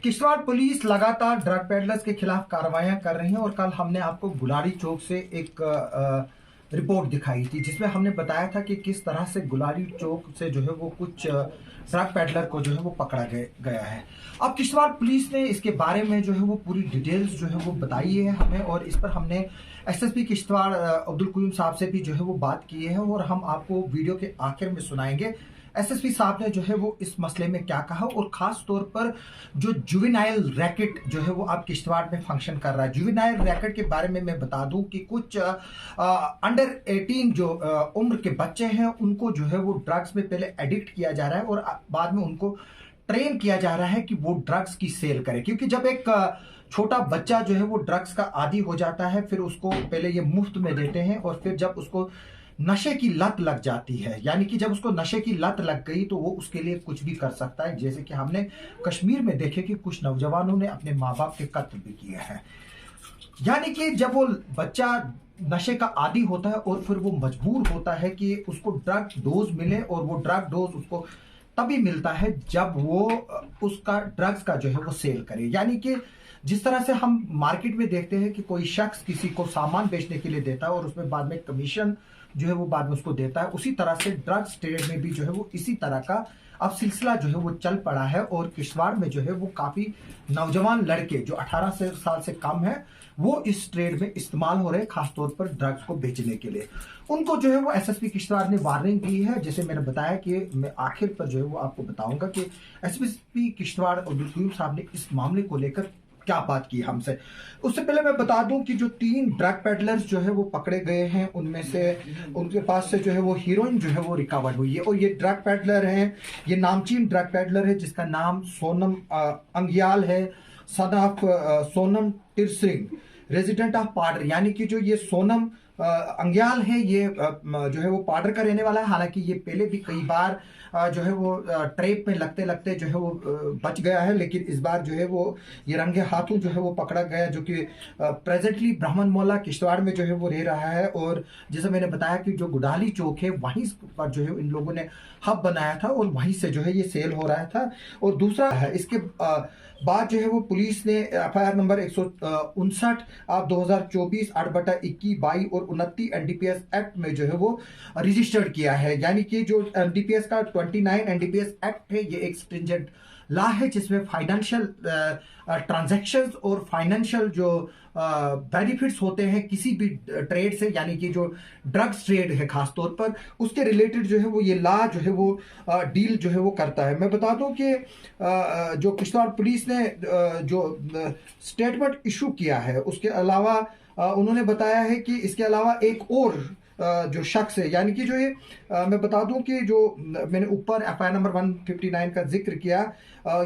Kishtwar police लगातार drug peddlers के खिलाफ कार्रवाइयां कर रही है और कल हमने आपको गुलारी चौक से एक रिपोर्ट दिखाई थी जिसमें हमने बताया था कि किस तरह से गुलारी चौक से जो है वो कुछ ड्रग पेडलर को जो है वो पकड़ा गया है। अब किश्तवाड़ पुलिस ने इसके बारे में जो है वो पूरी डिटेल्स जो है वो बताई है हमें, और इस पर हमने एसएसपी किश्तवाड़ अब्दुल कुयूम साहब से भी जो है वो बात की है और हम आपको वीडियो के आखिर में सुनाएंगे एसएसपी साहब ने जो है वो इस मसले में क्या कहा, और खास तौर पर जो जुवेनाइल रैकेट जो है वो अब किश्तवाड़ में फंक्शन कर रहा है। जुवेनाइल रैकेट के बारे में मैं बता दूं कि कुछ अंडर 18 जो उम्र के बच्चे हैं उनको जो है वो ड्रग्स में पहले एडिक्ट किया जा रहा है और बाद में उनको ट्रेन किया जा रहा है कि वो ड्रग्स की सेल करे। क्योंकि जब एक छोटा बच्चा जो है वो ड्रग्स का आदी हो जाता है, फिर उसको पहले ये मुफ्त में देते हैं और फिर जब उसको नशे की लत लग जाती है, यानी कि जब उसको नशे की लत लग गई तो वो उसके लिए कुछ भी कर सकता है। जैसे कि हमने कश्मीर में देखे कि कुछ नौजवानों ने अपने माँ बाप के कत्ल भी किए हैं। यानी कि जब वो बच्चा नशे का आदी होता है और फिर वो मजबूर होता है कि उसको ड्रग डोज मिले, और वो ड्रग डोज उसको तभी मिलता है जब वो उसका ड्रग्स का जो है वो सेल करे। यानी कि जिस तरह से हम मार्केट में देखते हैं कि कोई शख्स किसी को सामान बेचने के लिए देता है और उसमें बाद में कमीशन जो है वो बाद में उसको देता है, उसी तरह से ड्रग्स ट्रेड में भी जो है वो इसी तरह का अब सिलसिला जो है वो चल पड़ा है। और किश्तवाड़ में जो है वो काफी नौजवान लड़के जो 18 साल से कम है वो इस ट्रेड में इस्तेमाल हो रहे हैं, खासतौर पर ड्रग्स को बेचने के लिए। उनको जो है वो एसएसपी किश्तवाड़ ने वार्निंग दी है। जैसे मैंने बताया कि मैं आखिर पर जो है वो आपको बताऊंगा कि एसएसपी किश्तवाड़ अब्दुल कुयूम साहब ने इस मामले को लेकर क्या बात की हमसे। उससे पहले मैं बता दूं कि जो 3 ड्रग पेडलर्स जो है वो पकड़े गए हैं उनमें से उनके पास से जो है वो हीरोइन जो है वो रिकवर हुई है। और ये ड्रग पेडलर हैं, ये नामचीन ड्रग पेडलर है जिसका नाम सोनम अंगियाल है, son of Sonam Tsering, resident of Padar. यानी कि जो ये सोनम अंग्याल है ये जो है वो पाडर का रहने वाला है। हालांकि ये पहले भी कई बार जो है वो ट्रैप में लगते लगते जो है वो बच गया है, लेकिन इस बार जो है वो ये रंगे हाथों जो है वो पकड़ा गया, जो कि प्रेजेंटली ब्राह्मण मोहल्ला किश्तवाड़ में जो है वो रह रहा है। और जैसे मैंने बताया कि जो गुडाली चौक है वहीं पर जो है इन लोगों ने हब बनाया था और वहीं से जो है ये सेल हो रहा था। और दूसरा है इसके बाद जो है वो पुलिस ने एफआईआर नंबर 159 आप 2024 8/21 22 और 29 एनडीपीएस एक्ट में जो है वो रजिस्टर्ड किया है। यानी कि जो एनडीपीएस का 29 एनडीपीएस एक्ट है ये एक स्ट्रिंजेंट लॉ है जिसमें फाइनेंशियल ट्रांजैक्शंस और फाइनेंशियल जो बेनिफिट्स होते हैं किसी भी ट्रेड से, यानी कि जो ड्रग्स ट्रेड है खासतौर पर उसके रिलेटेड जो है वो ये लॉ जो है वो डील जो है वो करता है। मैं बता दूं कि जो किश्तवाड़ पुलिस ने जो स्टेटमेंट इशू किया है उसके अलावा उन्होंने बताया है कि इसके अलावा एक और जो शख्स है, यानी कि जो ये मैं बता दूं कि जो मैंने ऊपर एफआईआर नंबर 159 का जिक्र किया,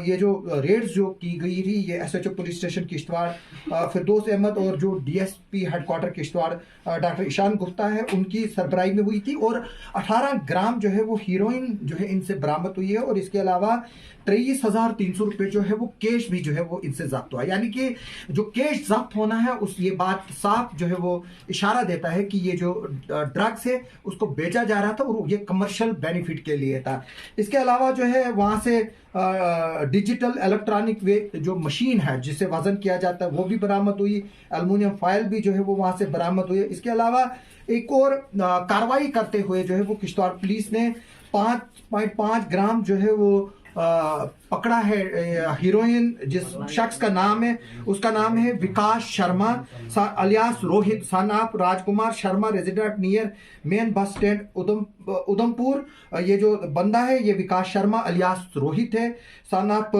ये जो रेड्स जो की गई थी ये SHO police station Kishtwar Firdous Ahmad और जो DSP headquarter Kishtwar doctor Ishan Gupta है उनकी सरबराही में हुई थी, और 18 ग्राम जो है वो हीरोइन जो है इनसे बरामद हुई है। और इसके अलावा 23,300 रुपये जो है वो कैश भी जो है वो इनसे जब्त हुआ। यानी कि जो कैश जब्त होना है उस ये बात साफ जो है वो इशारा देता है कि ये जो ड्रग्स है उसको बेचा जा रहा था और ये कमर्शियल बेनिफिट के लिए था। इसके अलावा जो है वहां से डिजिटल इलेक्ट्रॉनिक वे जो मशीन है जिससे वजन किया जाता है वो भी बरामद हुई, एल्युमिनियम फॉयल भी जो है वो वहां से बरामद हुई। इसके अलावा एक और कार्रवाई करते हुए जो है वो किश्तवाड़ पुलिस ने 5.5 ग्राम जो है वो पकड़ा है हीरोइन। जिस शख्स का नाम है उसका नाम है Vikas Sharma alias Rohit, son of Rajkumar Sharma, resident near main bus stand Udhampur. ये जो बंदा है ये विकास शर्मा अलियास रोहित है, son of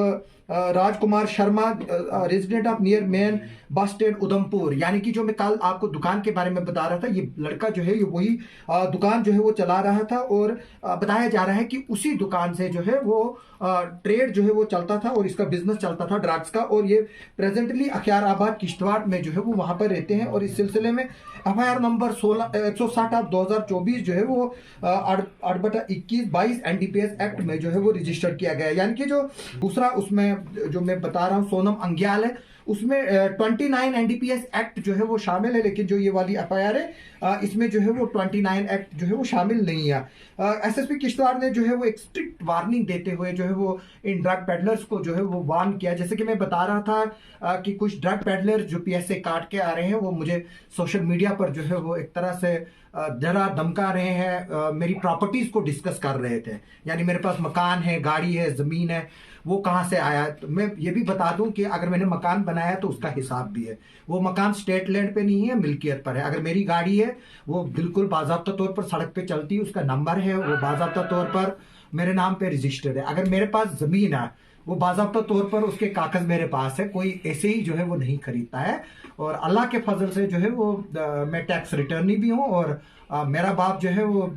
Rajkumar Sharma, resident of near main bus stand Udhampur. यानी कि जो मैं कल आपको दुकान के बारे में बता रहा था, ये लड़का जो है ये वही दुकान जो है वो चला रहा था, और बताया जा रहा है कि उसी दुकान से जो है वो ट्रेड जो है वो चलता था और इसका बिजनेस चलता था ड्रग्स का। और ये प्रेजेंटली अख्याराबाद किश्तवाड़ में जो है वो वहां पर रहते हैं। और इस सिलसिले में एफआईआर नंबर 160 आप 2024 जो है वो 8/21 22 एनडीपीएस एक्ट में जो है वो रजिस्टर किया गया है। यानी कि जो दूसरा उसमें जो मैं बता रहा हूँ सोनम अंग्याल है उसमें 29 एनडीपीएस एक्ट जो है वो शामिल है, लेकिन जो ये वाली एफआईआर है इसमें जो है वो 29 एक्ट जो है वो शामिल नहीं है। एसएसपी किश्तवाड़ ने जो है वो एक स्ट्रिक्ट वार्निंग देते हुए जो है वो इन ड्रग पेडलर्स को जो है वो वार्न किया। जैसे कि मैं बता रहा था कि कुछ ड्रग पेडलर जो पीएसए काट के आ रहे हैं वो मुझे सोशल मीडिया पर जो है वो एक तरह से डरा धमका रहे हैं, मेरी प्रॉपर्टीज को डिस्कस कर रहे थे, यानी मेरे पास मकान है, गाड़ी है, जमीन है, वो कहाँ से आया। तो मैं ये भी बता दूं कि अगर मैंने मकान बनाया तो उसका हिसाब भी है। वो मकान स्टेट लैंड पे नहीं है, मिल्कियत पर है। अगर मेरी गाड़ी है वो बिल्कुल बाज़ाब्ता तौर पर सड़क पे चलती है, उसका नंबर है, वो बाज़ाब्ता तौर पर मेरे नाम पे रजिस्टर्ड है। अगर मेरे पास ज़मीन है वो बाज़ाब्ता तौर पर उसके कागज़ मेरे पास है, कोई ऐसे ही जो है वो नहीं खरीदता है। और अल्लाह के फजल से जो है वो मैं टैक्स रिटर्नी भी हूँ, और मेरा बाप जो है वो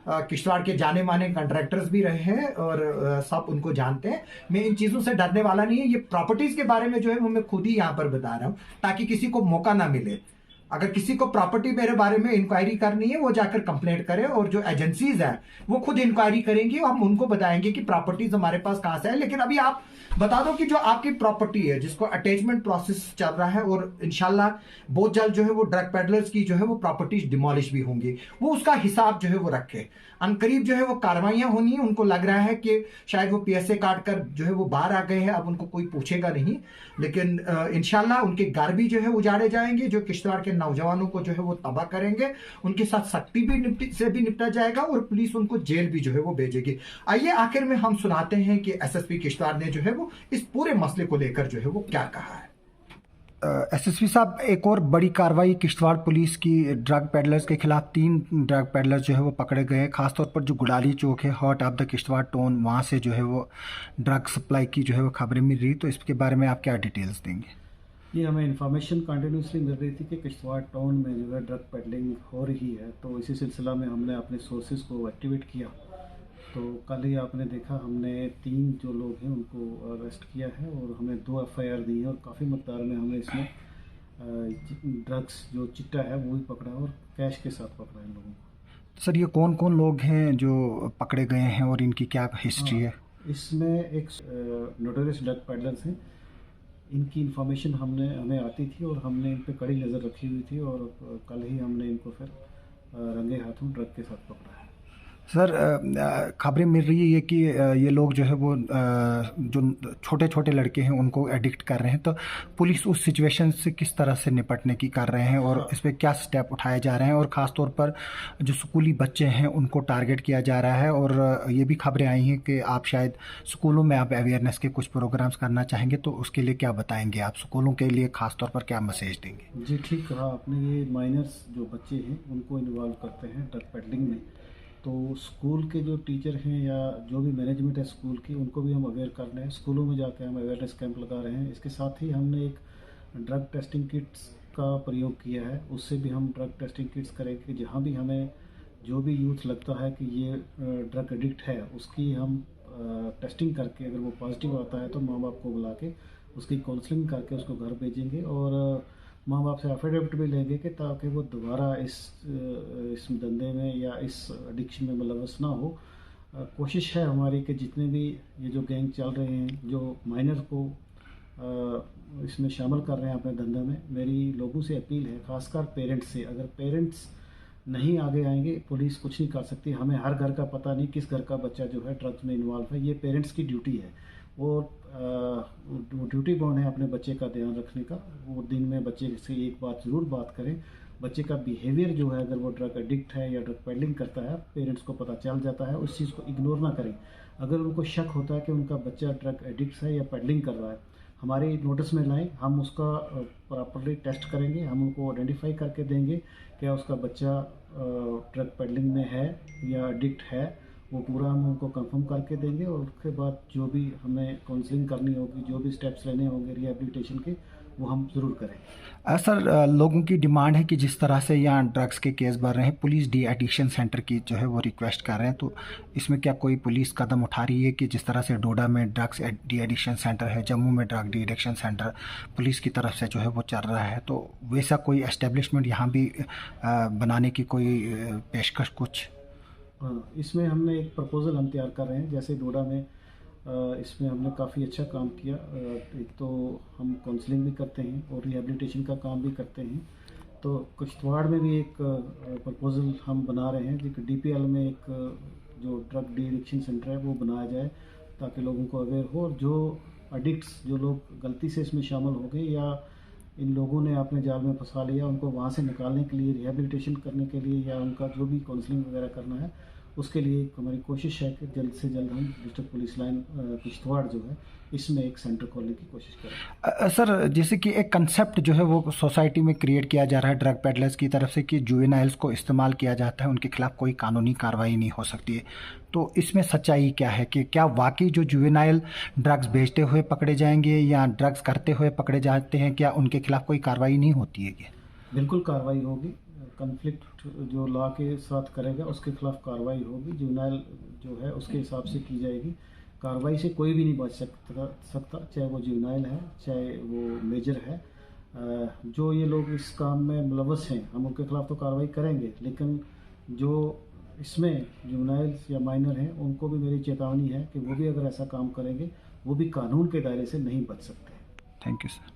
किश्तवाड़ के जाने माने कॉन्ट्रैक्टर्स भी रहे हैं, और सब उनको जानते हैं। मैं इन चीज़ों से डरने वाला नहीं है। ये प्रॉपर्टीज़ के बारे में जो है वो मैं खुद ही यहाँ पर बता रहा हूँ ताकि किसी को मौका ना मिले। अगर किसी को प्रॉपर्टी मेरे बारे में इंक्वायरी करनी है वो जाकर कंप्लेंट करे, और जो एजेंसीज है वो खुद इंक्वायरी करेंगी, हम उनको बताएंगे कि प्रॉपर्टीज हमारे पास कहाँ से है। लेकिन अभी आप बता दो कि जो आपकी प्रॉपर्टी है जिसको अटैचमेंट प्रोसेस चल रहा है, और इंशाल्लाह बहुत जल्द जो है वो ड्रग पेडलर्स की जो है वो प्रॉपर्टीज डिमोलिश भी होंगी, वो उसका हिसाब जो है वो रखे। अनकरीब जो है वो कार्रवाइयां होनी है। उनको लग रहा है कि शायद वो पीएसए काट कर जो है वो बाहर आ गए हैं, अब उनको कोई पूछेगा नहीं, लेकिन इंशाल्लाह उनके घर भी जो है उजाड़े जाएंगे। जो किश्तवाड़ के नौजवानों को जो है वो तबाह करेंगे, उनके साथ सख्ती भी निपटा जाएगा, और पुलिस उनको जेल भी जो है वो भेजेगी। आइए आखिर में हम सुनाते हैं कि एसएसपी किश्तवाड़ ने जो है वो इस पूरे मसले को लेकर जो है वो क्या कहा है। एसएसपी साहब, एक और बड़ी कार्रवाई किश्तवाड़ पुलिस की ड्रग पेडलर्स के खिलाफ 3 ड्रग पेडलर्स जो है वो पकड़े गए हैं। खासतौर पर जो गुडाली चौक है, heart of the Kishtwar town, वहाँ से जो है वो ड्रग सप्लाई की जो है वो खबरें मिल रही, तो इसके बारे में आप क्या डिटेल्स देंगे? ये हमें इन्फॉर्मेशन कंटिन्यूसली मिल रही थी कि किश्तवाड़ टाउन में जो है ड्रग पेडलिंग हो रही है, तो इसी सिलसिला में हमने अपने सोर्सेज को एक्टिवेट किया। तो कल ही आपने देखा हमने 3 जो लोग हैं उनको अरेस्ट किया है, और हमें 2 एफआईआर दी है, और काफ़ी मकदार में हमने इसमें ड्रग्स जो चिट्टा है वो भी पकड़ा और कैश के साथ पकड़ा इन लोगों को। सर, ये कौन कौन लोग हैं जो पकड़े गए हैं और इनकी क्या हिस्ट्री है? इसमें एक नोटोरियस ड्रग पेडलर्स हैं, इनकी इन्फॉर्मेशन हमें आती थी और हमने इन पे कड़ी नज़र रखी हुई थी, और कल ही हमने इनको फिर रंगे हाथों ड्रग के साथ पकड़ा है। सर, खबरें मिल रही है कि ये लोग जो है वो जो छोटे छोटे लड़के हैं उनको एडिक्ट कर रहे हैं, तो पुलिस उस सिचुएशन से किस तरह से निपटने की कर रहे हैं और इस पर क्या स्टेप उठाए जा रहे हैं? और ख़ास तौर पर जो स्कूली बच्चे हैं उनको टारगेट किया जा रहा है, और ये भी खबरें आई हैं कि आप शायद स्कूलों में आप अवेयरनेस के कुछ प्रोग्राम्स करना चाहेंगे, तो उसके लिए क्या बताएंगे आप? स्कूलों के लिए ख़ास तौर पर क्या मैसेज देंगे? जी, ठीक कहा आपने। ये माइनर्स जो बच्चे हैं उनको इन्वॉल्व करते हैं ड्रग पेडलिंग में, तो स्कूल के जो टीचर हैं या जो भी मैनेजमेंट है स्कूल की, उनको भी हम अवेयर कर रहे हैं। स्कूलों में जाकर हम अवेयरनेस कैंप लगा रहे हैं। इसके साथ ही हमने एक ड्रग टेस्टिंग किट्स का प्रयोग किया है, उससे भी हम ड्रग टेस्टिंग किट्स करेंगे। जहाँ भी हमें जो भी यूथ लगता है कि ये ड्रग एडिक्ट है, उसकी हम टेस्टिंग करके अगर वो पॉजिटिव आता है तो माँ बाप को बुला के उसकी काउंसलिंग करके उसको घर भेजेंगे, और माँ बाप से एफिडेविट भी लेंगे कि ताकि वो दोबारा इस धंधे में या इस एडिक्शन में मुलव्वस ना हो। कोशिश है हमारी कि जितने भी ये जो गैंग चल रहे हैं जो माइनर को इसमें शामिल कर रहे हैं अपने धंधे में, मेरी लोगों से अपील है, खासकर पेरेंट्स से, अगर पेरेंट्स नहीं आगे आएंगे पुलिस कुछ नहीं कर सकती। हमें हर घर का पता नहीं किस घर का बच्चा जो है ड्रग्स में इन्वॉल्व है, ये पेरेंट्स की ड्यूटी है। वो ड्यूटी बॉन्ड है अपने बच्चे का ध्यान रखने का। वो दिन में बच्चे से एक बात ज़रूर बात करें। बच्चे का बिहेवियर जो है, अगर वो ड्रग एडिक्ट है या ड्रग पेडलिंग करता है, पेरेंट्स को पता चल जाता है, उस चीज़ को इग्नोर ना करें। अगर उनको शक होता है कि उनका बच्चा ड्रग एडिक्ट है या पेडलिंग कर रहा है, हमारे नोटिस में लाएं, हम उसका प्रॉपरली टेस्ट करेंगे, हम उनको आइडेंटिफाई करके देंगे क्या उसका बच्चा ड्रग पेडलिंग में है या एडिक्ट है, वो पूरा हम उनको कंफर्म करके देंगे, और उसके बाद जो भी हमें काउंसलिंग करनी होगी, जो भी स्टेप्स लेने होंगे रिहेबिलिटेशन के, वो हम ज़रूर करें। सर, लोगों की डिमांड है कि जिस तरह से यहाँ ड्रग्स के केस बढ़ रहे हैं, पुलिस डी एडिक्शन सेंटर की जो है वो रिक्वेस्ट कर रहे हैं, तो इसमें क्या कोई पुलिस कदम उठा रही है कि जिस तरह से डोडा में ड्रग्स डी एडिक्शन सेंटर है, जम्मू में drug de addiction centre police की तरफ से जो है वो चल रहा है, तो वैसा कोई एस्टेब्लिशमेंट यहाँ भी बनाने की कोई पेशकश कुछ? हाँ, इसमें हमने एक प्रपोज़ल हम तैयार कर रहे हैं। जैसे डोडा में इसमें हमने काफ़ी अच्छा काम किया। एक तो हम काउंसलिंग भी करते हैं और रिहैबिलिटेशन का काम भी करते हैं। तो किश्तवाड़ में भी एक प्रपोज़ल हम बना रहे हैं कि डीपीएल में एक जो ड्रग डी एडिक्शन सेंटर है वो बनाया जाए, ताकि लोगों को अवेयर हो, और जो एडिक्ट्स जो लोग गलती से इसमें शामिल हो गए या इन लोगों ने अपने जाल में फंसा लिया, उनको वहाँ से निकालने के लिए, रिहैबिलिटेशन करने के लिए या उनका जो भी काउंसलिंग वगैरह करना है, उसके लिए एक हमारी कोशिश है कि जल्द से जल्द हम डिस्ट्रिक्ट पुलिस लाइन किश्तवाड़ जो है इसमें एक सेंटर खोलने की कोशिश करें। सर, जैसे कि एक कंसेप्ट जो है वो सोसाइटी में क्रिएट किया जा रहा है ड्रग पेडलर्स की तरफ से कि जुवेनाइल्स को इस्तेमाल किया जाता है, उनके खिलाफ कोई कानूनी कार्रवाई नहीं हो सकती है। तो इसमें सच्चाई क्या है कि क्या वाकई जो जुवेनाइल ड्रग्स बेचते हुए पकड़े जाएंगे या ड्रग्स करते हुए पकड़े जाते हैं, क्या उनके खिलाफ कोई कार्रवाई नहीं होती है क्या? बिल्कुल कार्रवाई होगी। कन्फ्लिक्ट जो लॉ के साथ करेगा उसके खिलाफ कार्रवाई होगी। जुवेनाइल जो है उसके हिसाब से की जाएगी। कार्रवाई से कोई भी नहीं बच सकता, चाहे वो जुवेनाइल है चाहे वो मेजर है। जो ये लोग इस काम में मुलव्वस हैं हम उनके खिलाफ तो कार्रवाई करेंगे, लेकिन जो इसमें जुवेनाइल्स या माइनर हैं उनको भी मेरी चेतावनी है कि वो भी अगर ऐसा काम करेंगे वो भी कानून के दायरे से नहीं बच सकते। Thank you sir.